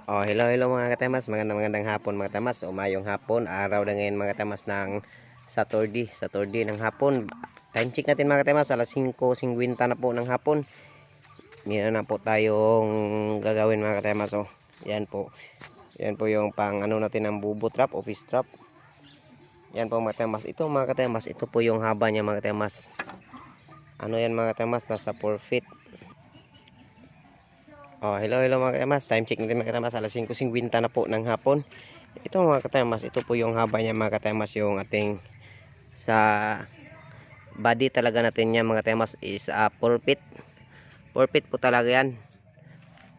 Oh, hello mga katemas, magandang hapon mga katemas, umayong hapon, araw na ngayon mga katemas ng Saturday ng hapon. Time check natin mga katemas, alas 5:50 na po ng hapon. Meron na po tayong gagawin mga katemas. Oh, yan po. Yan po yung pang ano natin ng bubo trap, office trap. Yan po mga katemas. Ito mga katemas, ito po yung haba niya mga katemas. Ano yan mga katemas, nasa 4 feet. Oh, hello mga katamas. Time check natin mga katamas. Alas 5:50 na po ng hapon. Ito mga katamas, ito po yung haba niya mga katamas. Yung ating sa body talaga natin niya mga katamas is 4 feet. 4 feet po talaga yan.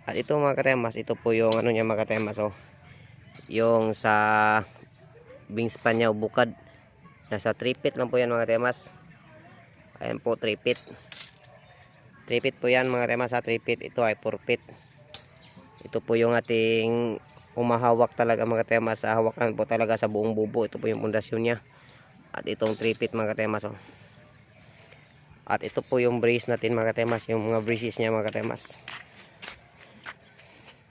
At ito mga katamas, ito po yung ano niya mga katamas. Oh, yung sa wingspan niya o bukad. Nasa 3 feet lang po yan mga katamas. Ayan po 3 feet. 3 feet po yan mga katamas, sa 3 feet. Ito ay 4 feet. Ito po yung ating umahawak talaga mga katemas. Hawakan po talaga sa buong bubo. Ito po yung pundasyon niya. At itong 3 feet mga katemas. Oh. At ito po yung brace natin mga katemas. Yung mga braces niya mga katemas.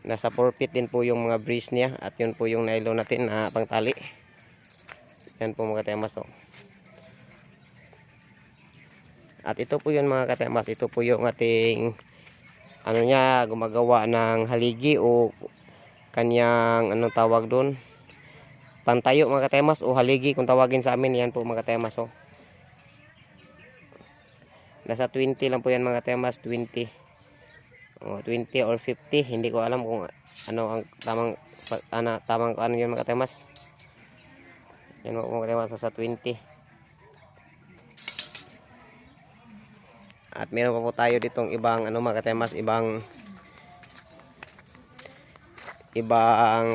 Nasa 4 feet din po yung mga brace niya. At yun po yung nylon natin na pangtali. Yan po mga katemas. Oh. At ito po yun mga katemas. Ito po yung ating ano niya, gumagawa ng haligi o kanyang anong tawag doon, pantayo mga katemas o haligi kung tawagin sa amin. Yan po mga katemas. Oh. Nasa 20 lang po yan mga katemas, 20 o 20 or 50, hindi ko alam kung ano ang tamang ano yun mga katemas. Yan po mga katemas, nasa 20. At meron pa po tayo ditong ibang ano mga katemas, ibang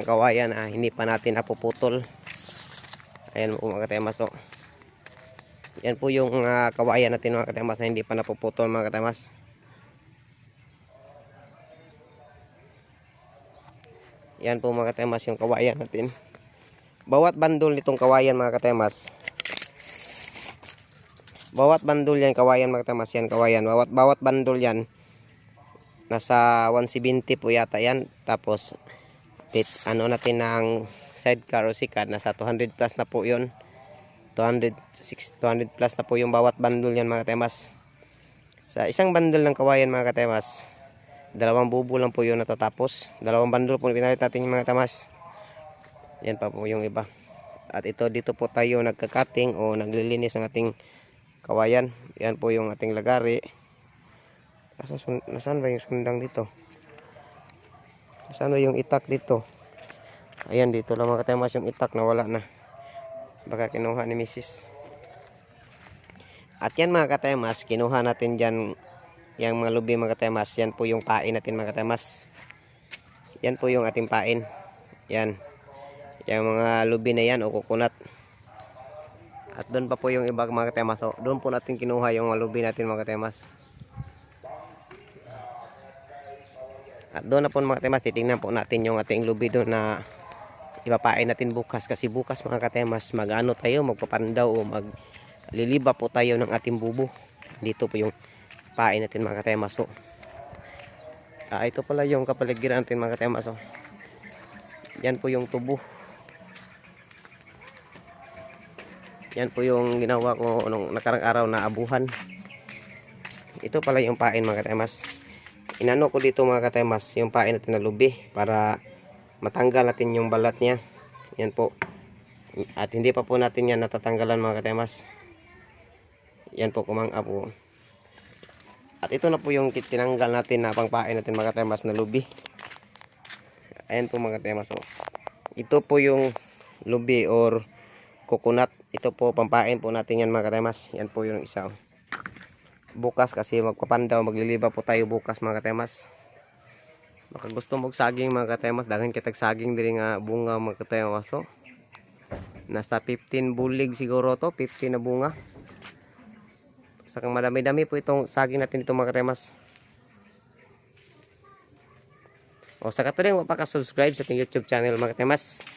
kawayan hindi pa natin napuputol. Ayan po mga katemas. Oh. Yan po yung kawayan natin mga katemas na hindi pa napuputol mga katemas. Yan po mga katemas yung kawayan natin. Bawat bandol nitong kawayan mga katemas, bawat bandol yan kawayan mga katemas, yan kawayan, bawat bandol yan nasa 170 po yata yan. Tapos ano natin ng sidecar o sikat, nasa 200 plus na po yun. 200 plus na po yung bawat bandol yan mga katemas. Sa isang bandol ng kawayan mga katemas, 2 bubo lang po yun natatapos. 2 bandol po pinalit natin yung mga katemas. Yan pa po yung iba. At ito dito po tayo nagka-cutting o naglilinis ng ating kawayan. Yan po yung ating lagari. Nasaan ba yung sundang dito? Nasaan ba yung itak dito? Ayan, dito lang mga katemas yung itak na wala na. Baka kinuha ni Mrs. At yan mga katemas, kinuha natin dyan yung mga lubi mga katemas. Yan po yung pain natin mga katemas. Yan po yung ating pain. Yan. Yung mga lubi na yan o coconut. At doon pa po yung iba mga katemas. So, doon po natin kinuha yung mga lubi natin mga katemas. At doon na po mga katemas, titingnan po natin yung ating lubi doon na ipapain natin bukas. Kasi bukas mga katemas, mag-ano tayo, magpapandaw o magliliba po tayo ng ating bubo. Dito po yung pain natin mga katemas. So, ito pala yung kapaligiran natin mga katemas. So, yan po yung tubo. Yan po yung ginawa ko nung nakarang araw na abuhan. Ito pala yung pain mga katemas. Inano ko dito mga katemas yung pain natin na lubi para matanggal natin yung balat niya. Yan po. At hindi pa po natin yan natatanggalan mga katemas. Yan po kumanga po. At ito na po yung tinanggal natin na pangpain natin mga katemas na lubi. Ayan po mga katemas. Oh. Ito po yung lubi or coconut. Ito po pampain po natin yan mga katemas. Yan po yung isa. Oh. Bukas kasi magpapandaw, magliliba po tayo bukas mga katemas. Baka gusto mong saging mga katemas, daghan kitag saging diri nga bunga mga katemas. So, nasa 15 bulig siguro to, 15 na bunga. Sakang madami-dami po itong saging natin ito mga katemas. O sa katuloy, wala pa ka-subscribe sa ating YouTube channel mga katemas,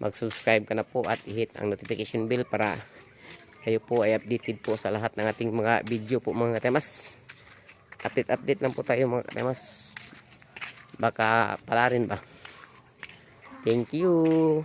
mag-subscribe ka na po at i-hit ang notification bell para kayo po ay updated po sa lahat ng ating mga video po mga katemas. Update lang po tayo mga katemas. Baka pala rin ba. Thank you.